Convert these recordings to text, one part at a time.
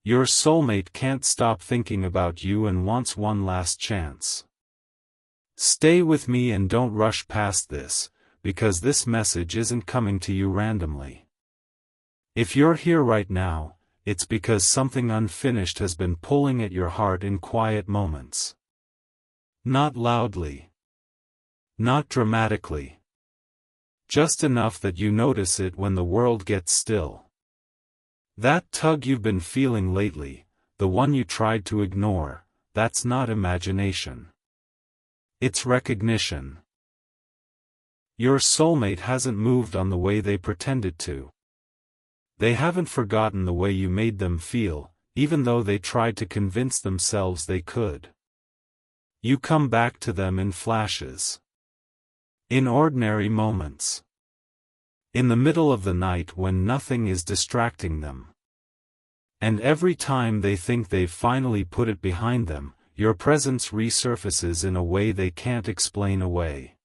Your soulmate can't stop thinking about you and wants one last chance. Stay with me and don't rush past this, because this message isn't coming to you randomly. If you're here right now, it's because something unfinished has been pulling at your heart in quiet moments. Not loudly. Not dramatically. Just enough that you notice it when the world gets still. That tug you've been feeling lately, the one you tried to ignore, that's not imagination. It's recognition. Your soulmate hasn't moved on the way they pretended to. They haven't forgotten the way you made them feel, even though they tried to convince themselves they could. You come back to them in flashes. In ordinary moments. In the middle of the night when nothing is distracting them. And every time they think they've finally put it behind them, your presence resurfaces in a way they can't explain away.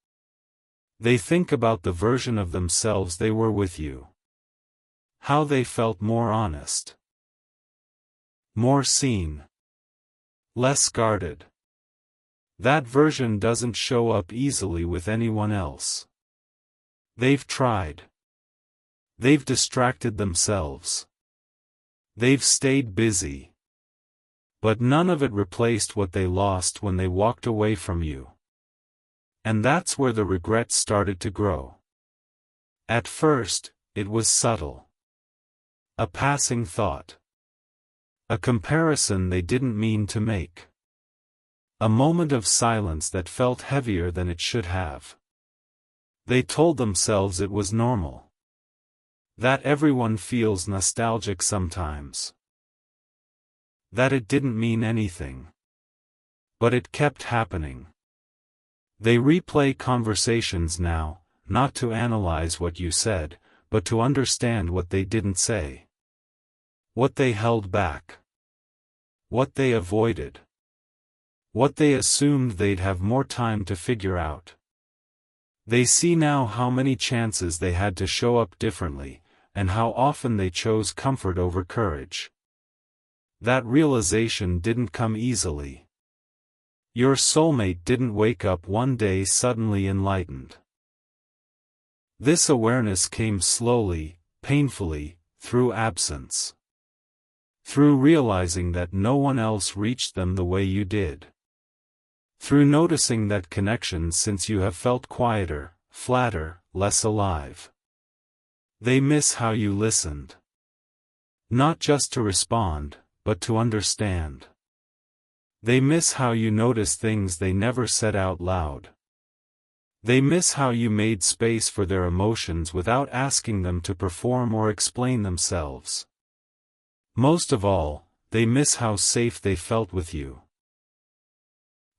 They think about the version of themselves they were with you. How they felt more honest. More seen. Less guarded. That version doesn't show up easily with anyone else. They've tried. They've distracted themselves. They've stayed busy. But none of it replaced what they lost when they walked away from you. And that's where the regret started to grow. At first, it was subtle. A passing thought. A comparison they didn't mean to make. A moment of silence that felt heavier than it should have. They told themselves it was normal. That everyone feels nostalgic sometimes. That it didn't mean anything. But it kept happening. They replay conversations now, not to analyze what you said, but to understand what they didn't say. What they held back. What they avoided. What they assumed they'd have more time to figure out. They see now how many chances they had to show up differently, and how often they chose comfort over courage. That realization didn't come easily. Your soulmate didn't wake up one day suddenly enlightened. This awareness came slowly, painfully, through absence. Through realizing that no one else reached them the way you did. Through noticing that connection since you have felt quieter, flatter, less alive. They miss how you listened. Not just to respond, but to understand. They miss how you noticed things they never said out loud. They miss how you made space for their emotions without asking them to perform or explain themselves. Most of all, they miss how safe they felt with you.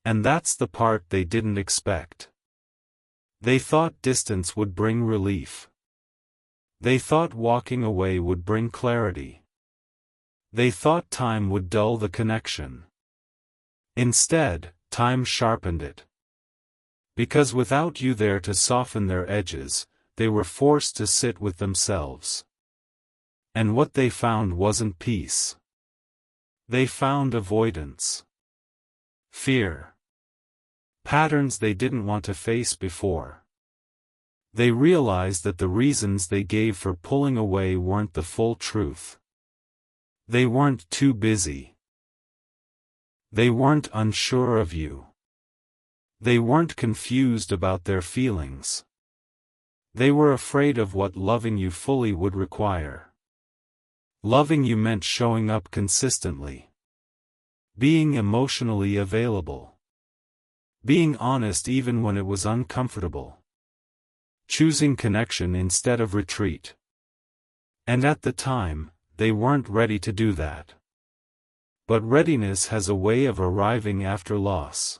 And that's the part they didn't expect. They thought distance would bring relief. They thought walking away would bring clarity. They thought time would dull the connection. Instead, time sharpened it. Because without you there to soften their edges, they were forced to sit with themselves. And what they found wasn't peace. They found avoidance. Fear. Patterns they didn't want to face before. They realized that the reasons they gave for pulling away weren't the full truth. They weren't too busy. They weren't unsure of you. They weren't confused about their feelings. They were afraid of what loving you fully would require. Loving you meant showing up consistently. Being emotionally available. Being honest even when it was uncomfortable. Choosing connection instead of retreat. And at the time, they weren't ready to do that. But readiness has a way of arriving after loss.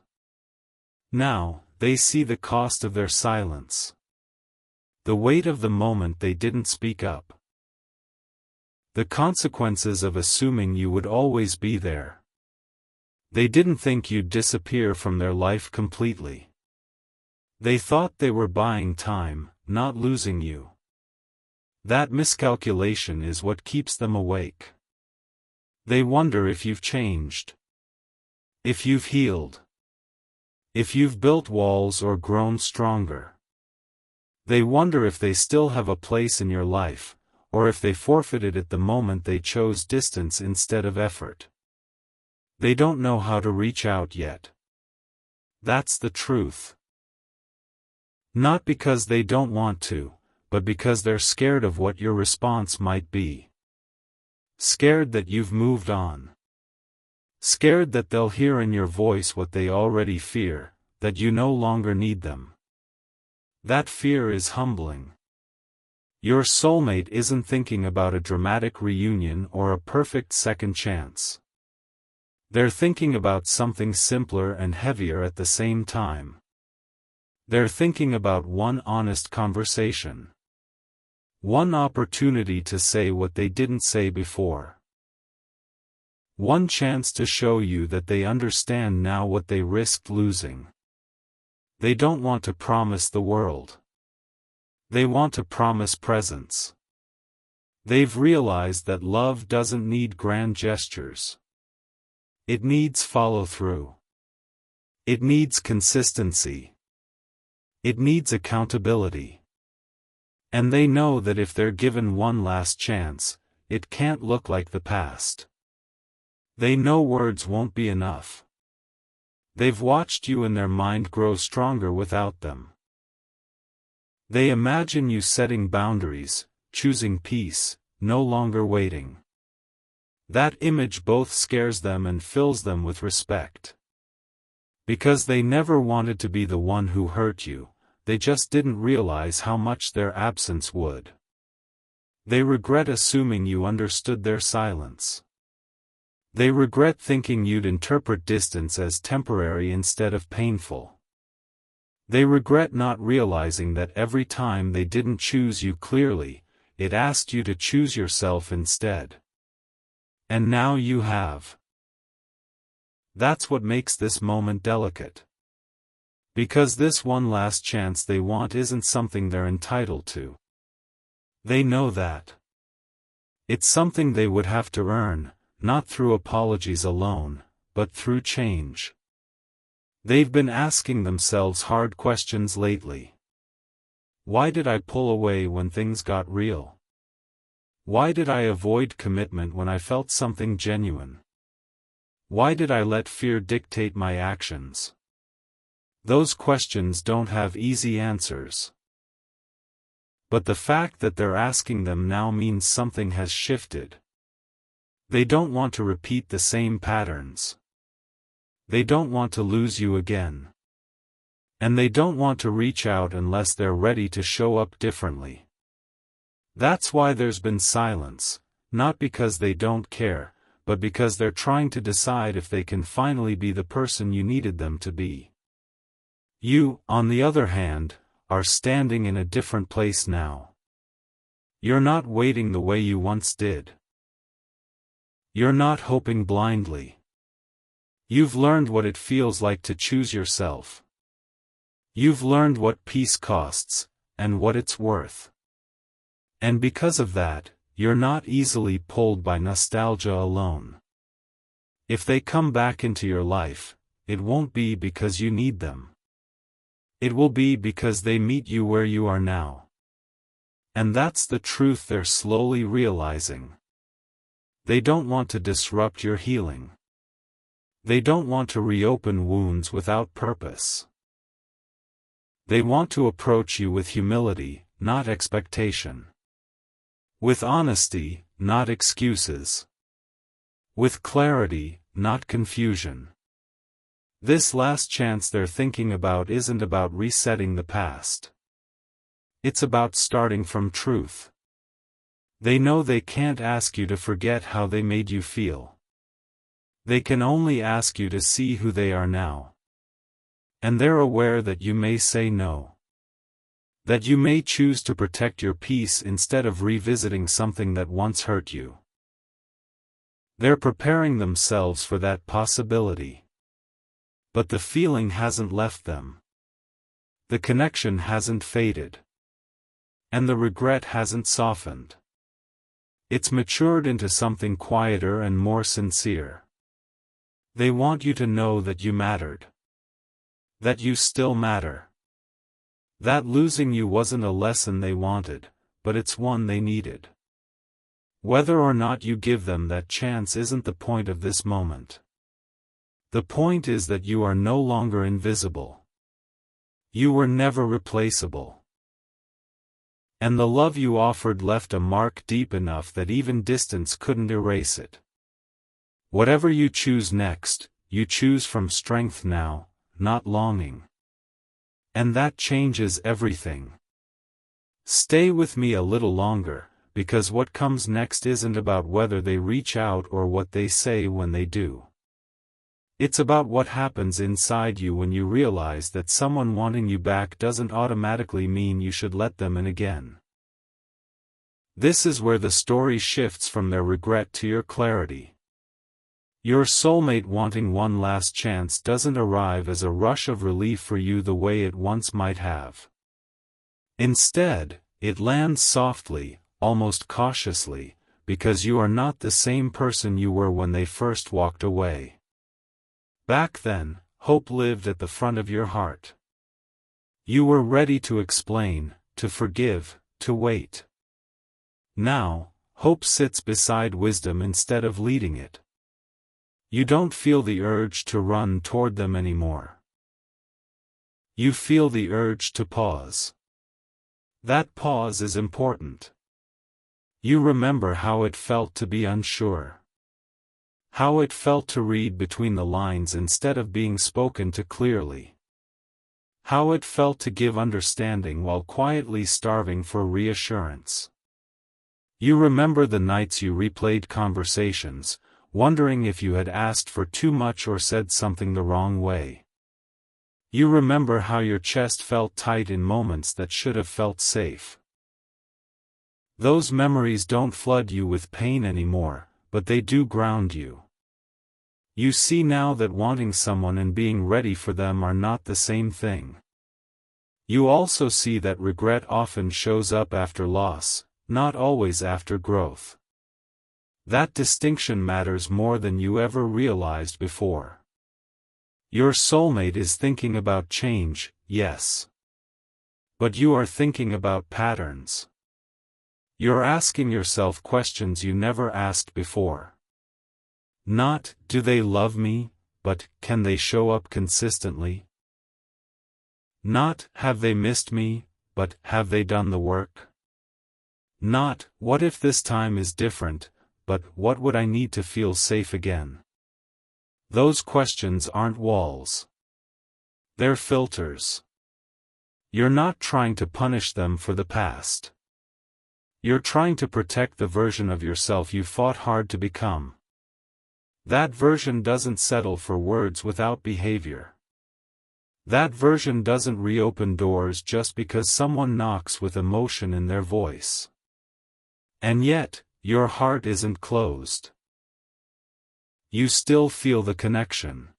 Now, they see the cost of their silence. The weight of the moment they didn't speak up. The consequences of assuming you would always be there. They didn't think you'd disappear from their life completely. They thought they were buying time, not losing you. That miscalculation is what keeps them awake. They wonder if you've changed. If you've healed. If you've built walls or grown stronger. They wonder if they still have a place in your life, or if they forfeited it the moment they chose distance instead of effort. They don't know how to reach out yet. That's the truth. Not because they don't want to, but because they're scared of what your response might be. Scared that you've moved on. Scared that they'll hear in your voice what they already fear, that you no longer need them. That fear is humbling. Your soulmate isn't thinking about a dramatic reunion or a perfect second chance. They're thinking about something simpler and heavier at the same time. They're thinking about one honest conversation. One opportunity to say what they didn't say before. One chance to show you that they understand now what they risked losing. They don't want to promise the world. They want to promise presence. They've realized that love doesn't need grand gestures. It needs follow-through. It needs consistency. It needs accountability. And they know that if they're given one last chance, it can't look like the past. They know words won't be enough. They've watched you and their mind grow stronger without them. They imagine you setting boundaries, choosing peace, no longer waiting. That image both scares them and fills them with respect. Because they never wanted to be the one who hurt you, they just didn't realize how much their absence would. They regret assuming you understood their silence. They regret thinking you'd interpret distance as temporary instead of painful. They regret not realizing that every time they didn't choose you clearly, it asked you to choose yourself instead. And now you have. That's what makes this moment delicate. Because this one last chance they want isn't something they're entitled to. They know that. It's something they would have to earn, not through apologies alone, but through change. They've been asking themselves hard questions lately. Why did I pull away when things got real? Why did I avoid commitment when I felt something genuine? Why did I let fear dictate my actions? Those questions don't have easy answers. But the fact that they're asking them now means something has shifted. They don't want to repeat the same patterns. They don't want to lose you again. And they don't want to reach out unless they're ready to show up differently. That's why there's been silence, not because they don't care, but because they're trying to decide if they can finally be the person you needed them to be. You, on the other hand, are standing in a different place now. You're not waiting the way you once did. You're not hoping blindly. You've learned what it feels like to choose yourself. You've learned what peace costs, and what it's worth. And because of that, you're not easily pulled by nostalgia alone. If they come back into your life, it won't be because you need them. It will be because they meet you where you are now. And that's the truth they're slowly realizing. They don't want to disrupt your healing. They don't want to reopen wounds without purpose. They want to approach you with humility, not expectation. With honesty, not excuses. With clarity, not confusion. This last chance they're thinking about isn't about resetting the past. It's about starting from truth. They know they can't ask you to forget how they made you feel. They can only ask you to see who they are now. And they're aware that you may say no. That you may choose to protect your peace instead of revisiting something that once hurt you. They're preparing themselves for that possibility. But the feeling hasn't left them. The connection hasn't faded. And the regret hasn't softened. It's matured into something quieter and more sincere. They want you to know that you mattered. That you still matter. That losing you wasn't a lesson they wanted, but it's one they needed. Whether or not you give them that chance isn't the point of this moment. The point is that you are no longer invisible. You were never replaceable. And the love you offered left a mark deep enough that even distance couldn't erase it. Whatever you choose next, you choose from strength now, not longing. And that changes everything. Stay with me a little longer, because what comes next isn't about whether they reach out or what they say when they do. It's about what happens inside you when you realize that someone wanting you back doesn't automatically mean you should let them in again. This is where the story shifts from their regret to your clarity. Your soulmate wanting one last chance doesn't arrive as a rush of relief for you the way it once might have. Instead, it lands softly, almost cautiously, because you are not the same person you were when they first walked away. Back then, hope lived at the front of your heart. You were ready to explain, to forgive, to wait. Now, hope sits beside wisdom instead of leading it. You don't feel the urge to run toward them anymore. You feel the urge to pause. That pause is important. You remember how it felt to be unsure. How it felt to read between the lines instead of being spoken to clearly. How it felt to give understanding while quietly starving for reassurance. You remember the nights you replayed conversations, wondering if you had asked for too much or said something the wrong way. You remember how your chest felt tight in moments that should have felt safe. Those memories don't flood you with pain anymore, but they do ground you. You see now that wanting someone and being ready for them are not the same thing. You also see that regret often shows up after loss, not always after growth. That distinction matters more than you ever realized before. Your soulmate is thinking about change, yes. But you are thinking about patterns. You're asking yourself questions you never asked before. Not, do they love me, but, can they show up consistently? Not, have they missed me, but, have they done the work? Not, what if this time is different, but, what would I need to feel safe again? Those questions aren't walls. They're filters. You're not trying to punish them for the past. You're trying to protect the version of yourself you fought hard to become. That version doesn't settle for words without behavior. That version doesn't reopen doors just because someone knocks with emotion in their voice. And yet, your heart isn't closed. You still feel the connection.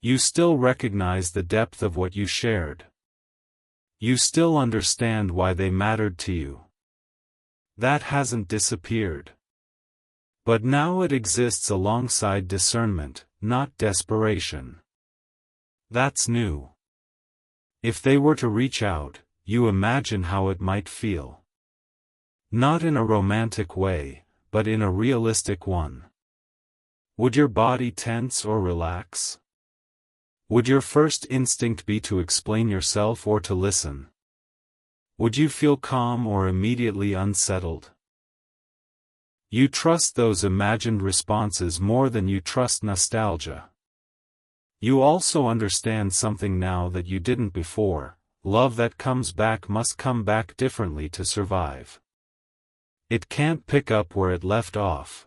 You still recognize the depth of what you shared. You still understand why they mattered to you. That hasn't disappeared. But now it exists alongside discernment, not desperation. That's new. If they were to reach out, you imagine how it might feel. Not in a romantic way, but in a realistic one. Would your body tense or relax? Would your first instinct be to explain yourself or to listen? Would you feel calm or immediately unsettled? You trust those imagined responses more than you trust nostalgia. You also understand something now that you didn't before: love that comes back must come back differently to survive. It can't pick up where it left off.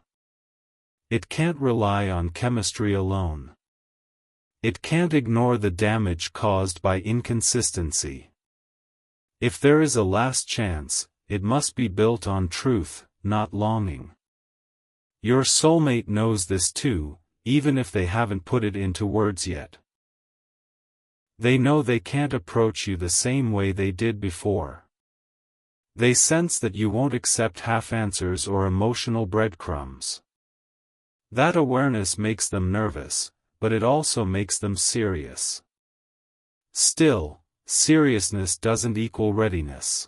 It can't rely on chemistry alone. It can't ignore the damage caused by inconsistency. If there is a last chance, it must be built on truth, not longing. Your soulmate knows this too, even if they haven't put it into words yet. They know they can't approach you the same way they did before. They sense that you won't accept half-answers or emotional breadcrumbs. That awareness makes them nervous, but it also makes them serious. Still, seriousness doesn't equal readiness.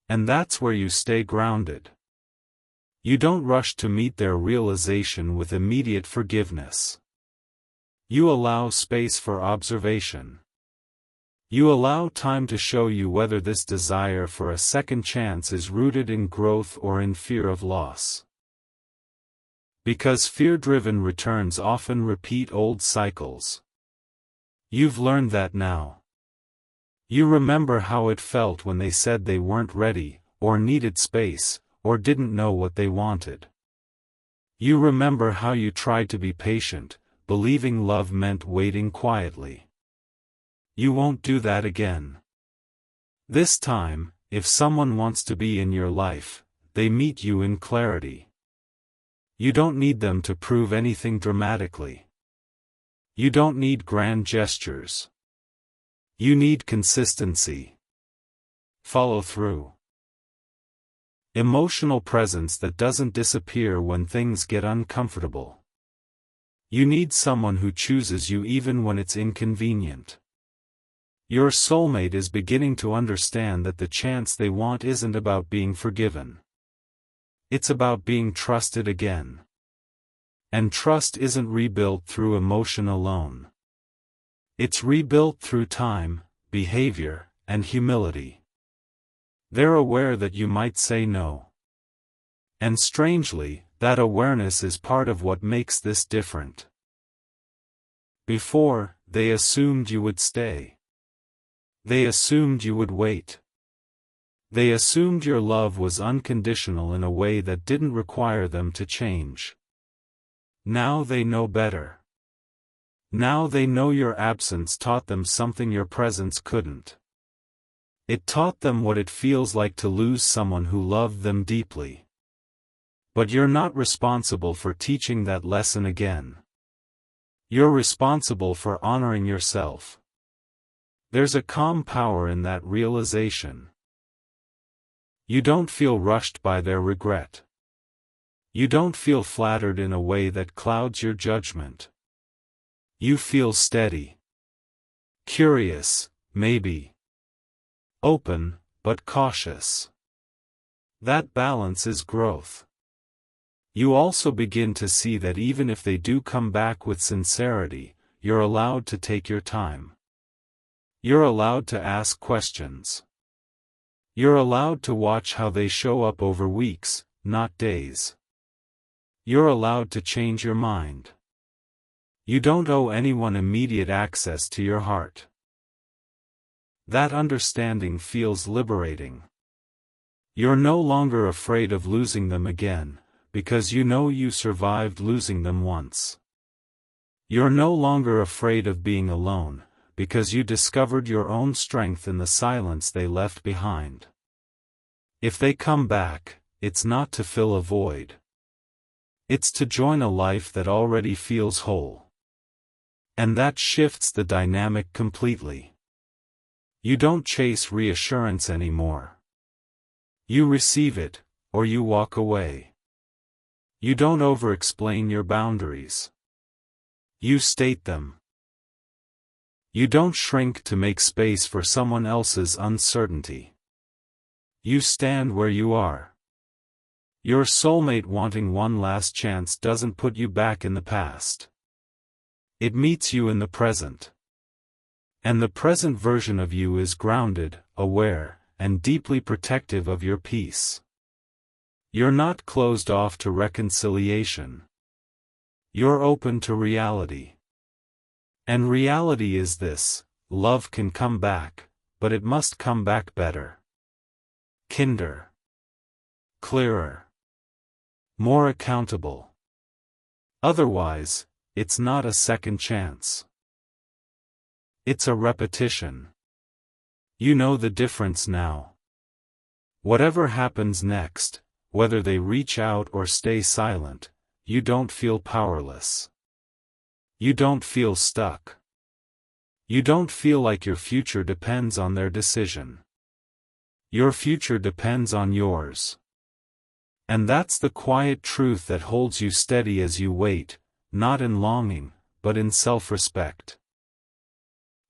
And that's where you stay grounded. You don't rush to meet their realization with immediate forgiveness. You allow space for observation. You allow time to show you whether this desire for a second chance is rooted in growth or in fear of loss. Because fear-driven returns often repeat old cycles. You've learned that now. You remember how it felt when they said they weren't ready, or needed space, or didn't know what they wanted. You remember how you tried to be patient, believing love meant waiting quietly. You won't do that again. This time, if someone wants to be in your life, they meet you in clarity. You don't need them to prove anything dramatically. You don't need grand gestures. You need consistency. Follow through. Emotional presence that doesn't disappear when things get uncomfortable. You need someone who chooses you even when it's inconvenient. Your soulmate is beginning to understand that the chance they want isn't about being forgiven. It's about being trusted again. And trust isn't rebuilt through emotion alone. It's rebuilt through time, behavior, and humility. They're aware that you might say no. And strangely, that awareness is part of what makes this different. Before, they assumed you would stay. They assumed you would wait. They assumed your love was unconditional in a way that didn't require them to change. Now they know better. Now they know your absence taught them something your presence couldn't. It taught them what it feels like to lose someone who loved them deeply. But you're not responsible for teaching that lesson again. You're responsible for honoring yourself. There's a calm power in that realization. You don't feel rushed by their regret. You don't feel flattered in a way that clouds your judgment. You feel steady. Curious, maybe. Open, but cautious. That balance is growth. You also begin to see that even if they do come back with sincerity, you're allowed to take your time. You're allowed to ask questions. You're allowed to watch how they show up over weeks, not days. You're allowed to change your mind. You don't owe anyone immediate access to your heart. That understanding feels liberating. You're no longer afraid of losing them again, because you know you survived losing them once. You're no longer afraid of being alone, because you discovered your own strength in the silence they left behind. If they come back, it's not to fill a void. It's to join a life that already feels whole. And that shifts the dynamic completely. You don't chase reassurance anymore. You receive it, or you walk away. You don't over-explain your boundaries. You state them. You don't shrink to make space for someone else's uncertainty. You stand where you are. Your soulmate wanting one last chance doesn't put you back in the past. It meets you in the present. And the present version of you is grounded, aware, and deeply protective of your peace. You're not closed off to reconciliation. You're open to reality. And reality is this: love can come back, but it must come back better. Kinder. Clearer. More accountable. Otherwise, it's not a second chance. It's a repetition. You know the difference now. Whatever happens next, whether they reach out or stay silent, you don't feel powerless. You don't feel stuck. You don't feel like your future depends on their decision. Your future depends on yours. And that's the quiet truth that holds you steady as you wait, not in longing, but in self-respect.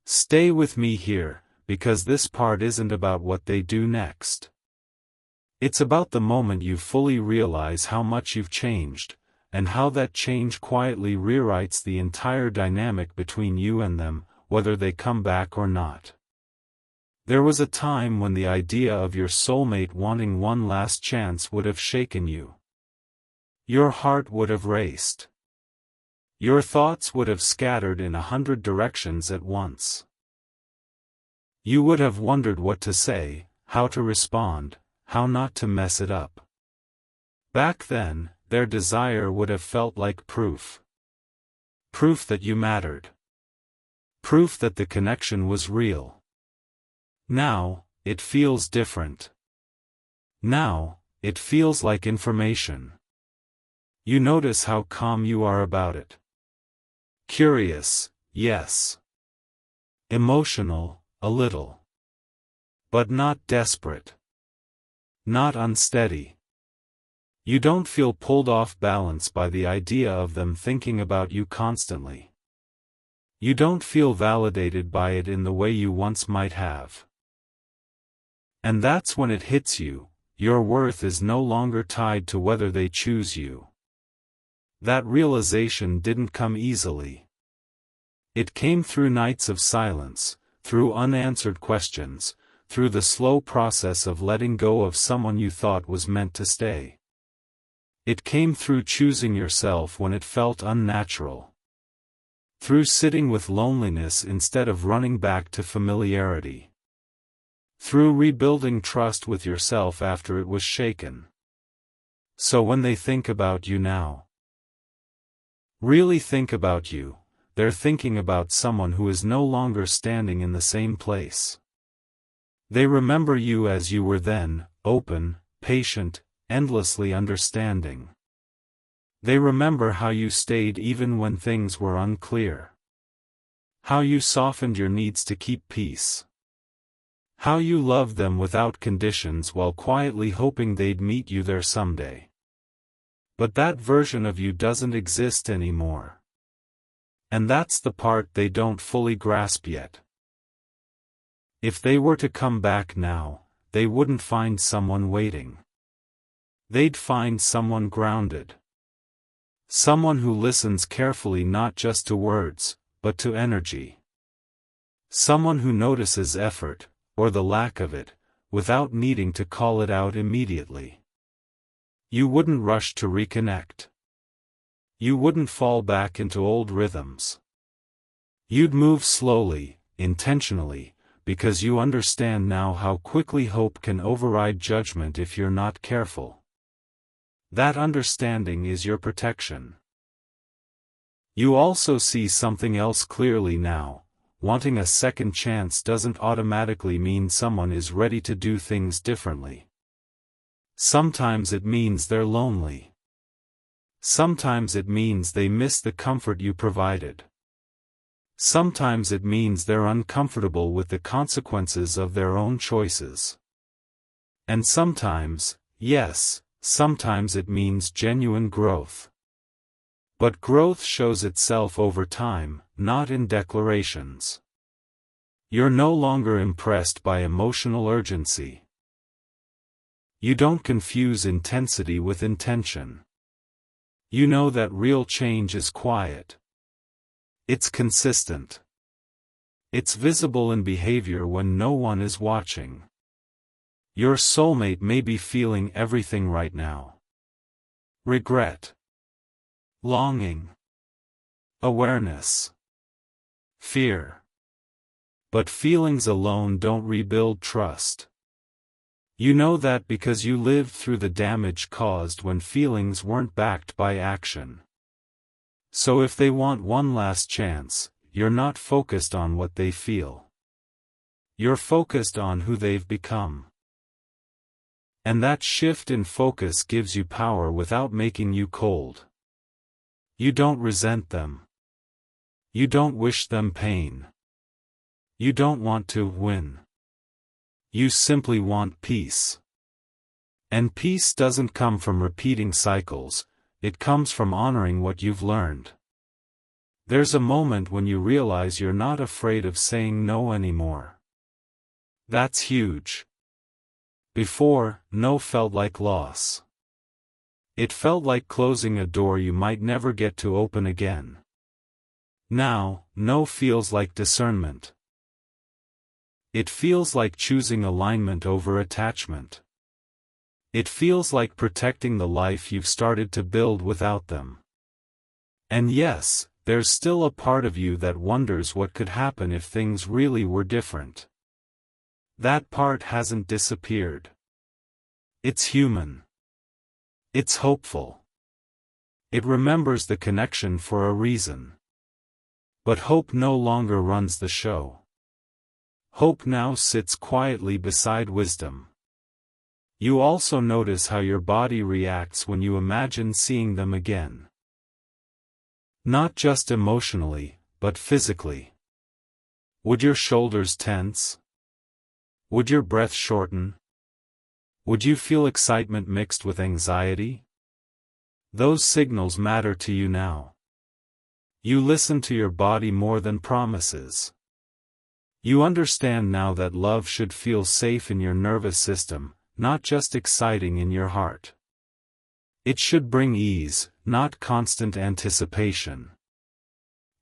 Stay with me here, because this part isn't about what they do next. It's about the moment you fully realize how much you've changed, and how that change quietly rewrites the entire dynamic between you and them, whether they come back or not. There was a time when the idea of your soulmate wanting one last chance would have shaken you. Your heart would have raced. Your thoughts would have scattered in 100 directions at once. You would have wondered what to say, how to respond, how not to mess it up. Back then, their desire would have felt like proof. Proof that you mattered. Proof that the connection was real. Now, it feels different. Now, it feels like information. You notice how calm you are about it. Curious, yes. Emotional, a little. But not desperate. Not unsteady. You don't feel pulled off balance by the idea of them thinking about you constantly. You don't feel validated by it in the way you once might have. And that's when it hits you, your worth is no longer tied to whether they choose you. That realization didn't come easily. It came through nights of silence, through unanswered questions, through the slow process of letting go of someone you thought was meant to stay. It came through choosing yourself when it felt unnatural. Through sitting with loneliness instead of running back to familiarity. Through rebuilding trust with yourself after it was shaken. So when they think about you now, really think about you, they're thinking about someone who is no longer standing in the same place. They remember you as you were then, open, patient, endlessly understanding. They remember how you stayed even when things were unclear. How you softened your needs to keep peace. How you loved them without conditions while quietly hoping they'd meet you there someday. But that version of you doesn't exist anymore. And that's the part they don't fully grasp yet. If they were to come back now, they wouldn't find someone waiting. They'd find someone grounded. Someone who listens carefully not just to words, but to energy. Someone who notices effort, or the lack of it, without needing to call it out immediately. You wouldn't rush to reconnect. You wouldn't fall back into old rhythms. You'd move slowly, intentionally, because you understand now how quickly hope can override judgment if you're not careful. That understanding is your protection. You also see something else clearly now. Wanting a second chance doesn't automatically mean someone is ready to do things differently. Sometimes it means they're lonely. Sometimes it means they miss the comfort you provided. Sometimes it means they're uncomfortable with the consequences of their own choices. And sometimes, yes, sometimes it means genuine growth. But growth shows itself over time, not in declarations. You're no longer impressed by emotional urgency. You don't confuse intensity with intention. You know that real change is quiet. It's consistent. It's visible in behavior when no one is watching. Your soulmate may be feeling everything right now. Regret. Longing. Awareness. Fear. But feelings alone don't rebuild trust. You know that because you lived through the damage caused when feelings weren't backed by action. So if they want one last chance, you're not focused on what they feel. You're focused on who they've become. And that shift in focus gives you power without making you cold. You don't resent them. You don't wish them pain. You don't want to win. You simply want peace. And peace doesn't come from repeating cycles, it comes from honoring what you've learned. There's a moment when you realize you're not afraid of saying no anymore. That's huge. Before, no felt like loss. It felt like closing a door you might never get to open again. Now, no feels like discernment. It feels like choosing alignment over attachment. It feels like protecting the life you've started to build without them. And yes, there's still a part of you that wonders what could happen if things really were different. That part hasn't disappeared. It's human. It's hopeful. It remembers the connection for a reason. But hope no longer runs the show. Hope now sits quietly beside wisdom. You also notice how your body reacts when you imagine seeing them again. Not just emotionally, but physically. Would your shoulders tense? Would your breath shorten? Would you feel excitement mixed with anxiety? Those signals matter to you now. You listen to your body more than promises. You understand now that love should feel safe in your nervous system, not just exciting in your heart. It should bring ease, not constant anticipation.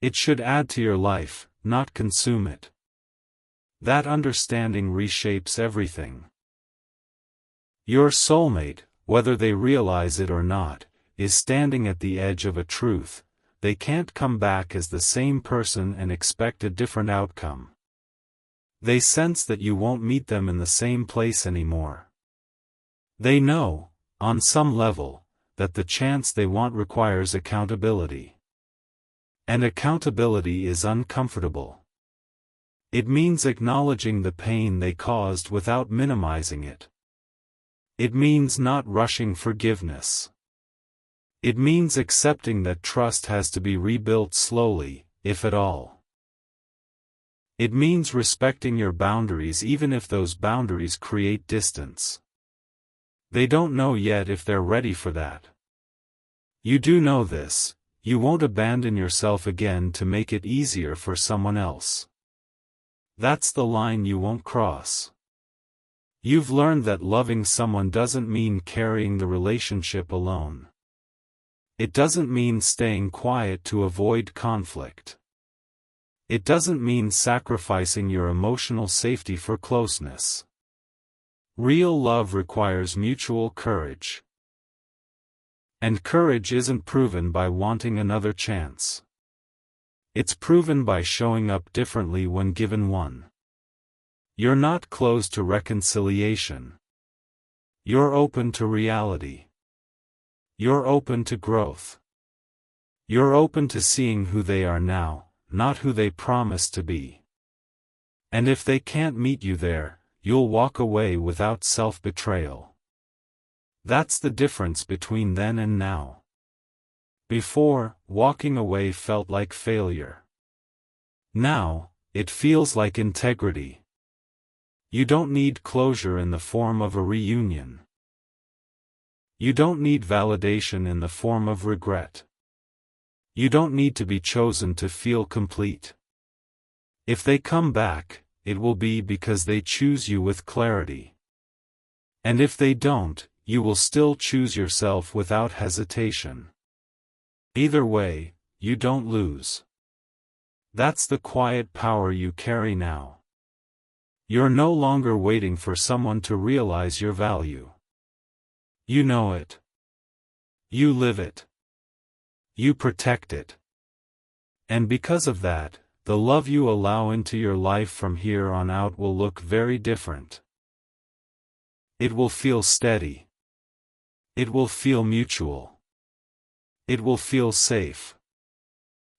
It should add to your life, not consume it. That understanding reshapes everything. Your soulmate, whether they realize it or not, is standing at the edge of a truth. They can't come back as the same person and expect a different outcome. They sense that you won't meet them in the same place anymore. They know, on some level, that the chance they want requires accountability. And accountability is uncomfortable. It means acknowledging the pain they caused without minimizing it. It means not rushing forgiveness. It means accepting that trust has to be rebuilt slowly, if at all. It means respecting your boundaries even if those boundaries create distance. They don't know yet if they're ready for that. You do know this: you won't abandon yourself again to make it easier for someone else. That's the line you won't cross. You've learned that loving someone doesn't mean carrying the relationship alone. It doesn't mean staying quiet to avoid conflict. It doesn't mean sacrificing your emotional safety for closeness. Real love requires mutual courage. And courage isn't proven by wanting another chance. It's proven by showing up differently when given one. You're not closed to reconciliation. You're open to reality. You're open to growth. You're open to seeing who they are now, not who they promised to be. And if they can't meet you there, you'll walk away without self-betrayal. That's the difference between then and now. Before, walking away felt like failure. Now, it feels like integrity. You don't need closure in the form of a reunion. You don't need validation in the form of regret. You don't need to be chosen to feel complete. If they come back, it will be because they choose you with clarity. And if they don't, you will still choose yourself without hesitation. Either way, you don't lose. That's the quiet power you carry now. You're no longer waiting for someone to realize your value. You know it. You live it. You protect it. And because of that, the love you allow into your life from here on out will look very different. It will feel steady. It will feel mutual. It will feel safe.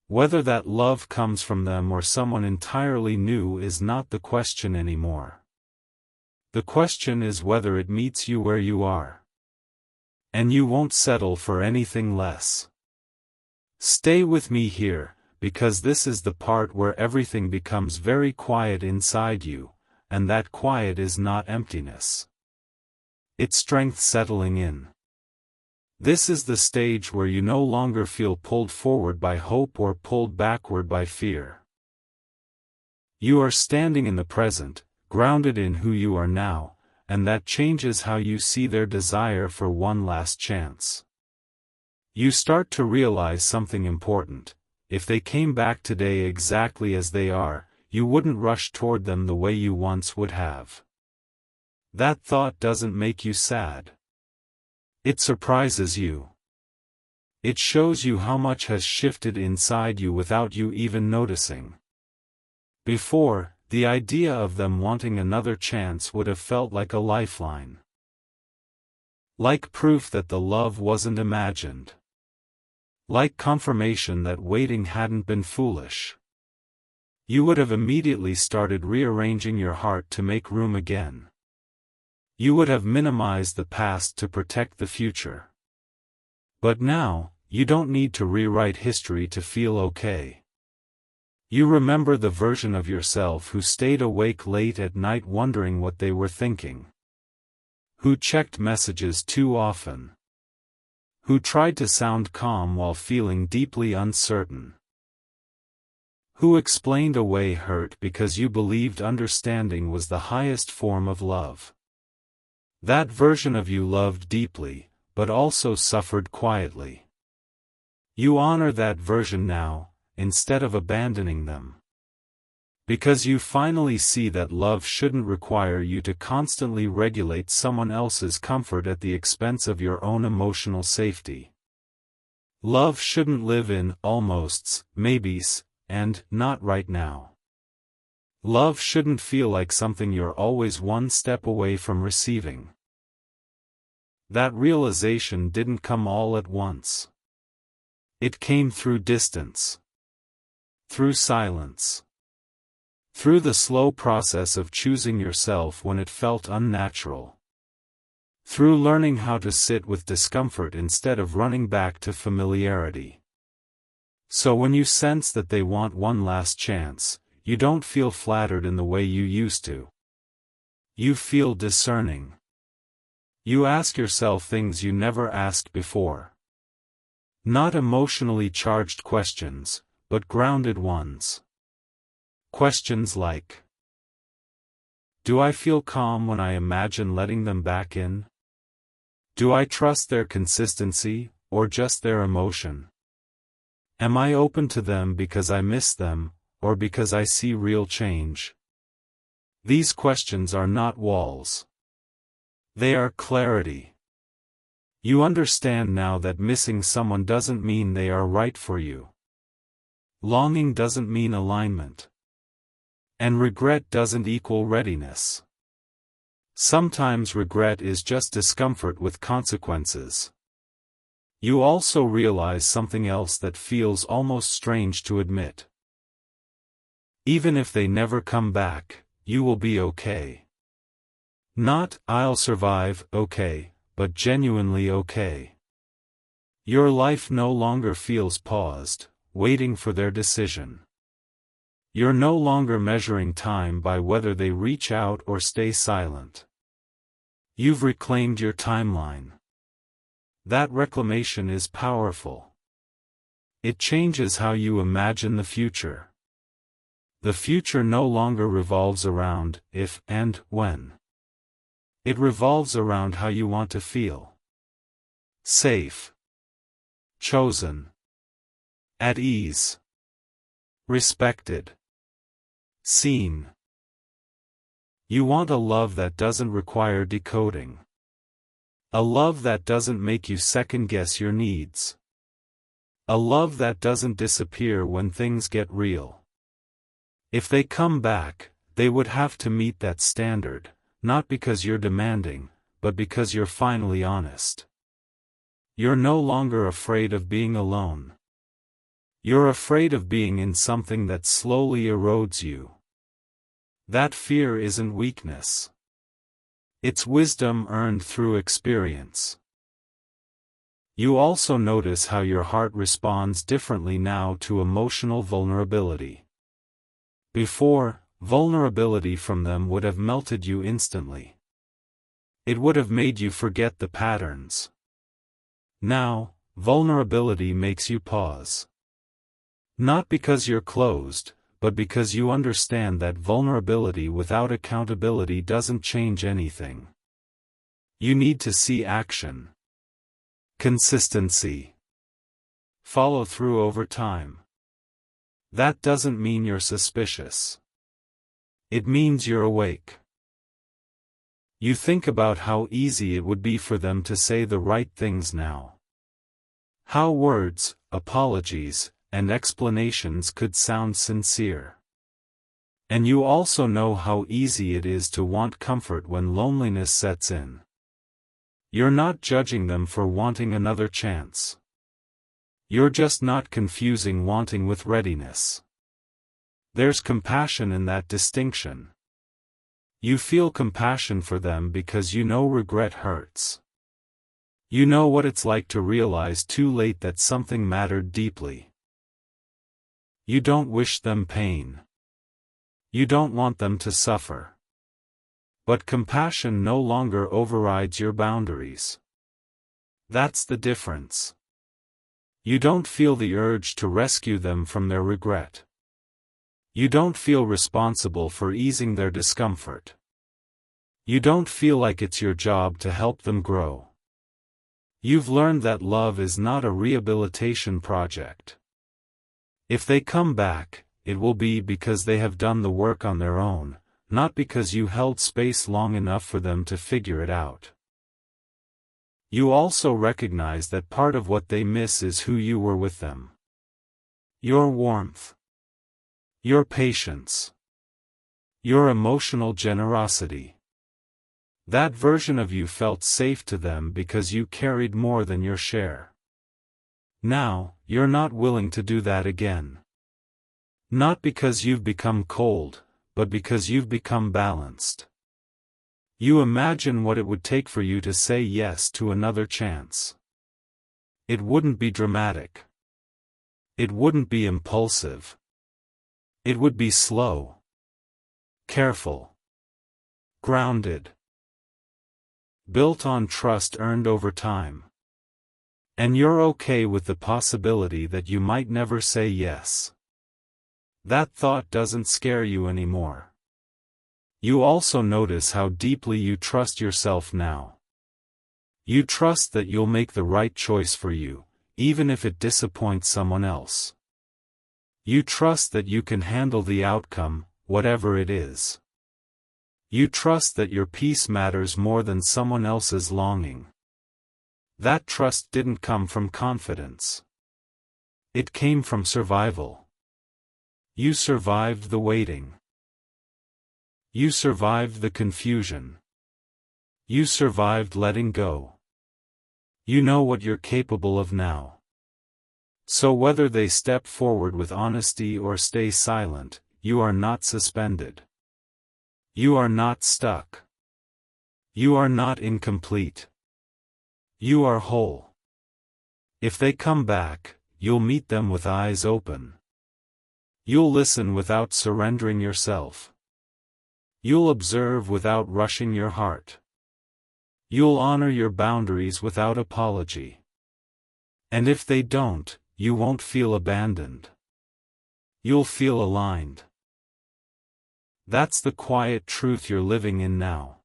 Whether that love comes from them or someone entirely new is not the question anymore. The question is whether it meets you where you are. And you won't settle for anything less. Stay with me here, because this is the part where everything becomes very quiet inside you, and that quiet is not emptiness. It's strength settling in. This is the stage where you no longer feel pulled forward by hope or pulled backward by fear. You are standing in the present, grounded in who you are now, and that changes how you see their desire for one last chance. You start to realize something important. If they came back today exactly as they are, you wouldn't rush toward them the way you once would have. That thought doesn't make you sad. It surprises you. It shows you how much has shifted inside you without you even noticing. Before, the idea of them wanting another chance would have felt like a lifeline. Like proof that the love wasn't imagined. Like confirmation that waiting hadn't been foolish. You would have immediately started rearranging your heart to make room again. You would have minimized the past to protect the future. But now, you don't need to rewrite history to feel okay. You remember the version of yourself who stayed awake late at night wondering what they were thinking. Who checked messages too often. Who tried to sound calm while feeling deeply uncertain. Who explained away hurt because you believed understanding was the highest form of love. That version of you loved deeply, but also suffered quietly. You honor that version now, instead of abandoning them. Because you finally see that love shouldn't require you to constantly regulate someone else's comfort at the expense of your own emotional safety. Love shouldn't live in almosts, maybes, and not right now. Love shouldn't feel like something you're always one step away from receiving. That realization didn't come all at once. It came through distance. Through silence. Through the slow process of choosing yourself when it felt unnatural. Through learning how to sit with discomfort instead of running back to familiarity. So when you sense that they want one last chance, you don't feel flattered in the way you used to. You feel discerning. You ask yourself things you never asked before. Not emotionally charged questions, but grounded ones. Questions like, do I feel calm when I imagine letting them back in? Do I trust their consistency, or just their emotion? Am I open to them because I miss them, or because I see real change? These questions are not walls. They are clarity. You understand now that missing someone doesn't mean they are right for you. Longing doesn't mean alignment. And regret doesn't equal readiness. Sometimes regret is just discomfort with consequences. You also realize something else that feels almost strange to admit. Even if they never come back, you will be okay. Not, I'll survive, okay, but genuinely okay. Your life no longer feels paused, waiting for their decision. You're no longer measuring time by whether they reach out or stay silent. You've reclaimed your timeline. That reclamation is powerful. It changes how you imagine the future. The future no longer revolves around if and when. It revolves around how you want to feel. Safe. Chosen. At ease. Respected. Seen. You want a love that doesn't require decoding. A love that doesn't make you second-guess your needs. A love that doesn't disappear when things get real. If they come back, they would have to meet that standard, not because you're demanding, but because you're finally honest. You're no longer afraid of being alone. You're afraid of being in something that slowly erodes you. That fear isn't weakness. It's wisdom earned through experience. You also notice how your heart responds differently now to emotional vulnerability. Before, vulnerability from them would have melted you instantly. It would have made you forget the patterns. Now, vulnerability makes you pause. Not because you're closed, but because you understand that vulnerability without accountability doesn't change anything. You need to see action. Consistency. Follow through over time. That doesn't mean you're suspicious. It means you're awake. You think about how easy it would be for them to say the right things now. How words, apologies, and explanations could sound sincere. And you also know how easy it is to want comfort when loneliness sets in. You're not judging them for wanting another chance. You're just not confusing wanting with readiness. There's compassion in that distinction. You feel compassion for them because you know regret hurts. You know what it's like to realize too late that something mattered deeply. You don't wish them pain. You don't want them to suffer. But compassion no longer overrides your boundaries. That's the difference. You don't feel the urge to rescue them from their regret. You don't feel responsible for easing their discomfort. You don't feel like it's your job to help them grow. You've learned that love is not a rehabilitation project. If they come back, it will be because they have done the work on their own, not because you held space long enough for them to figure it out. You also recognize that part of what they miss is who you were with them. Your warmth. Your patience. Your emotional generosity. That version of you felt safe to them because you carried more than your share. Now, you're not willing to do that again. Not because you've become cold, but because you've become balanced. You imagine what it would take for you to say yes to another chance. It wouldn't be dramatic. It wouldn't be impulsive. It would be slow. Careful. Grounded. Built on trust earned over time. And you're okay with the possibility that you might never say yes. That thought doesn't scare you anymore. You also notice how deeply you trust yourself now. You trust that you'll make the right choice for you, even if it disappoints someone else. You trust that you can handle the outcome, whatever it is. You trust that your peace matters more than someone else's longing. That trust didn't come from confidence. It came from survival. You survived the waiting. You survived the confusion. You survived letting go. You know what you're capable of now. So whether they step forward with honesty or stay silent, you are not suspended. You are not stuck. You are not incomplete. You are whole. If they come back, you'll meet them with eyes open. You'll listen without surrendering yourself. You'll observe without rushing your heart. You'll honor your boundaries without apology. And if they don't, you won't feel abandoned. You'll feel aligned. That's the quiet truth you're living in now.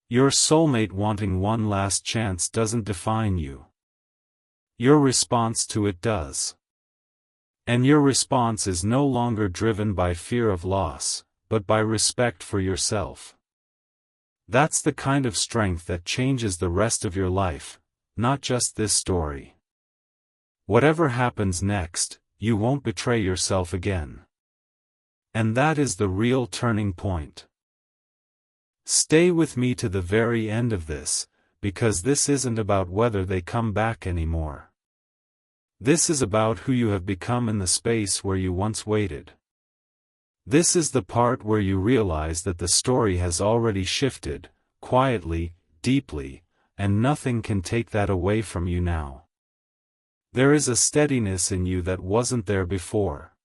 Your soulmate wanting one last chance doesn't define you. Your response to it does. And your response is no longer driven by fear of loss, but by respect for yourself. That's the kind of strength that changes the rest of your life, not just this story. Whatever happens next, you won't betray yourself again. And that is the real turning point. Stay with me to the very end of this, because this isn't about whether they come back anymore. This is about who you have become in the space where you once waited. This is the part where you realize that the story has already shifted, quietly, deeply, and nothing can take that away from you now. There is a steadiness in you that wasn't there before.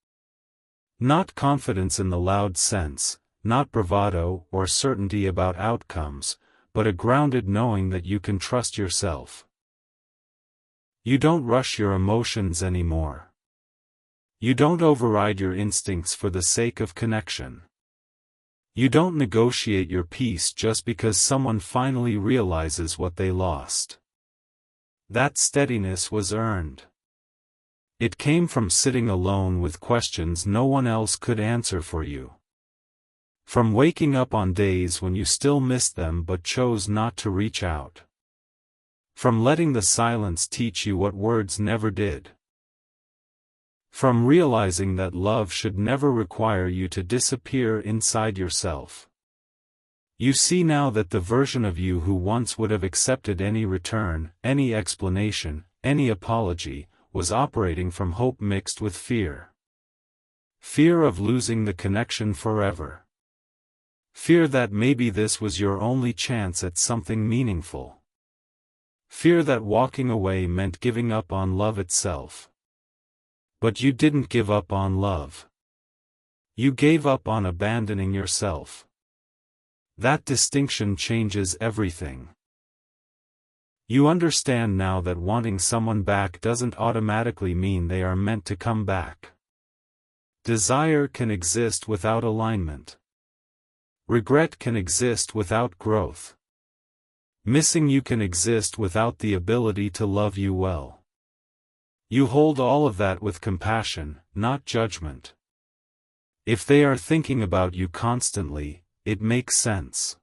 Not confidence in the loud sense, not bravado or certainty about outcomes, but a grounded knowing that you can trust yourself. You don't rush your emotions anymore. You don't override your instincts for the sake of connection. You don't negotiate your peace just because someone finally realizes what they lost. That steadiness was earned. It came from sitting alone with questions no one else could answer for you. From waking up on days when you still missed them but chose not to reach out. From letting the silence teach you what words never did. From realizing that love should never require you to disappear inside yourself. You see now that the version of you who once would have accepted any return, any explanation, any apology, was operating from hope mixed with fear. Fear of losing the connection forever. Fear that maybe this was your only chance at something meaningful. Fear that walking away meant giving up on love itself. But you didn't give up on love. You gave up on abandoning yourself. That distinction changes everything. You understand now that wanting someone back doesn't automatically mean they are meant to come back. Desire can exist without alignment. Regret can exist without growth. Missing you can exist without the ability to love you well. You hold all of that with compassion, not judgment. If they are thinking about you constantly, it makes sense.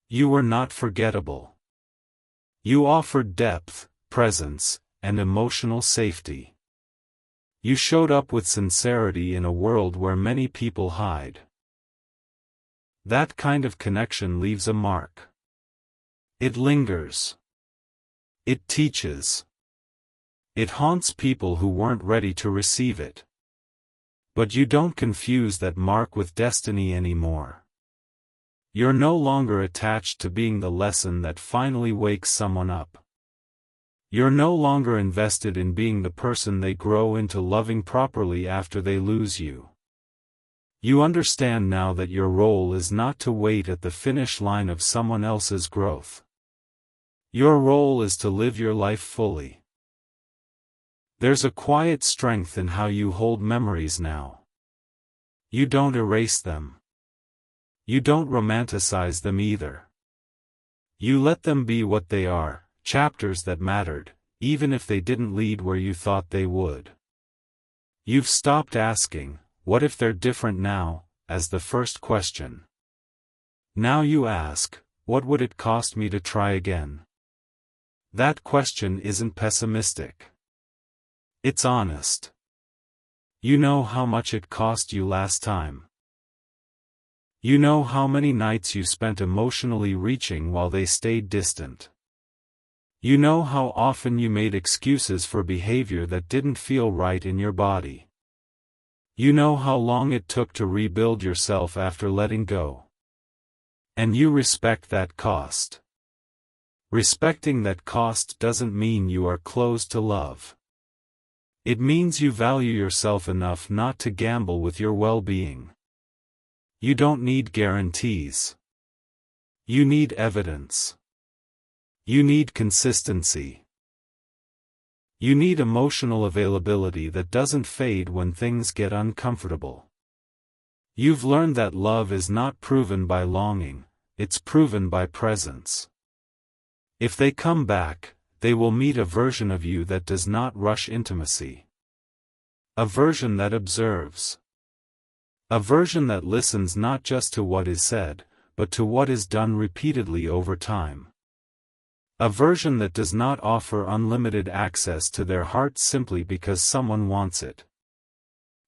You were not forgettable. You offered depth, presence, and emotional safety. You showed up with sincerity in a world where many people hide. That kind of connection leaves a mark. It lingers. It teaches. It haunts people who weren't ready to receive it. But you don't confuse that mark with destiny anymore. You're no longer attached to being the lesson that finally wakes someone up. You're no longer invested in being the person they grow into loving properly after they lose you. You understand now that your role is not to wait at the finish line of someone else's growth. Your role is to live your life fully. There's a quiet strength in how you hold memories now. You don't erase them. You don't romanticize them either. You let them be what they are, chapters that mattered, even if they didn't lead where you thought they would. You've stopped asking, "What if they're different now?" as the first question. Now you ask, "What would it cost me to try again?" That question isn't pessimistic. It's honest. You know how much it cost you last time. You know how many nights you spent emotionally reaching while they stayed distant. You know how often you made excuses for behavior that didn't feel right in your body. You know how long it took to rebuild yourself after letting go. And you respect that cost. Respecting that cost doesn't mean you are closed to love. It means you value yourself enough not to gamble with your well-being. You don't need guarantees. You need evidence. You need consistency. You need emotional availability that doesn't fade when things get uncomfortable. You've learned that love is not proven by longing, it's proven by presence. If they come back, they will meet a version of you that does not rush intimacy. A version that observes. A version that listens not just to what is said, but to what is done repeatedly over time. A version that does not offer unlimited access to their heart simply because someone wants it.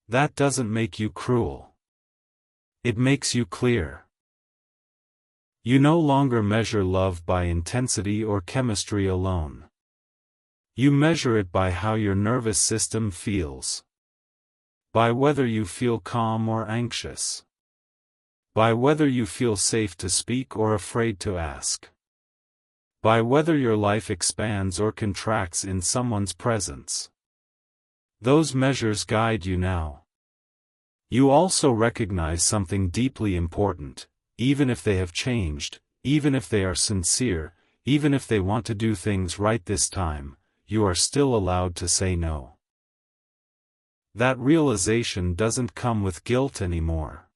That doesn't make you cruel. It makes you clear. You no longer measure love by intensity or chemistry alone. You measure it by how your nervous system feels. By whether you feel calm or anxious. By whether you feel safe to speak or afraid to ask. By whether your life expands or contracts in someone's presence. Those measures guide you now. You also recognize something deeply important: even if they have changed, even if they are sincere, even if they want to do things right this time, you are still allowed to say no. That realization doesn't come with guilt anymore.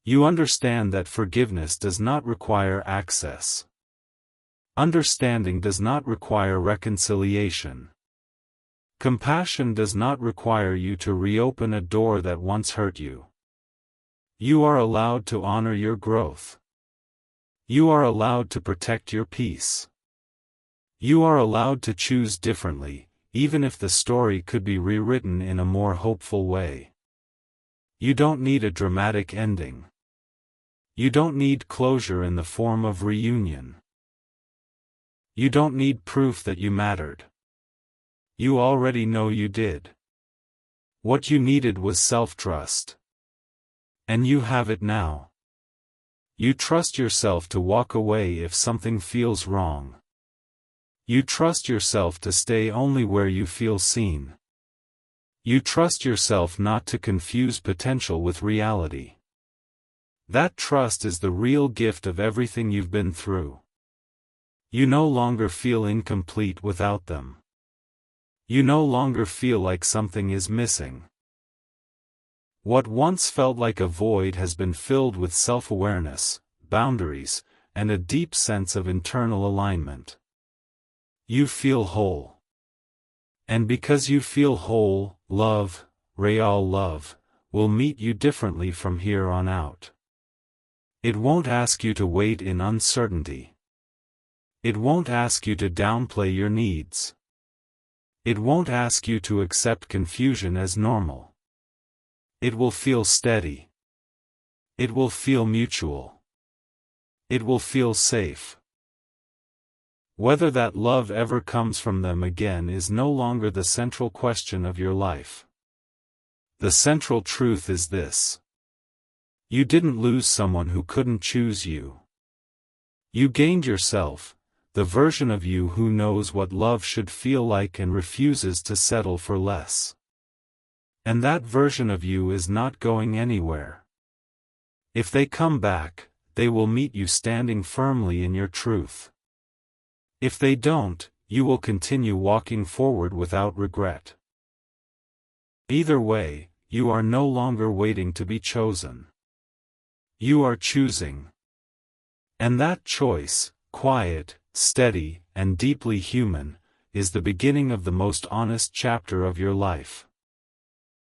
You understand that forgiveness does not require access. Understanding does not require reconciliation. Compassion does not require you to reopen a door that once hurt you. You are allowed to honor your growth. You are allowed to protect your peace. You are allowed to choose differently, even if the story could be rewritten in a more hopeful way. You don't need a dramatic ending. You don't need closure in the form of reunion. You don't need proof that you mattered. You already know you did. What you needed was self-trust. And you have it now. You trust yourself to walk away if something feels wrong. You trust yourself to stay only where you feel seen. You trust yourself not to confuse potential with reality. That trust is the real gift of everything you've been through. You no longer feel incomplete without them. You no longer feel like something is missing. What once felt like a void has been filled with self-awareness, boundaries, and a deep sense of internal alignment. You feel whole. And because you feel whole, love, real love, will meet you differently from here on out. It won't ask you to wait in uncertainty. It won't ask you to downplay your needs. It won't ask you to accept confusion as normal. It will feel steady. It will feel mutual. It will feel safe. Whether that love ever comes from them again is no longer the central question of your life. The central truth is this: you didn't lose someone who couldn't choose you. You gained yourself, the version of you who knows what love should feel like and refuses to settle for less. And that version of you is not going anywhere. If they come back, they will meet you standing firmly in your truth. If they don't, you will continue walking forward without regret. Either way, you are no longer waiting to be chosen. You are choosing. And that choice, quiet, steady, and deeply human, is the beginning of the most honest chapter of your life.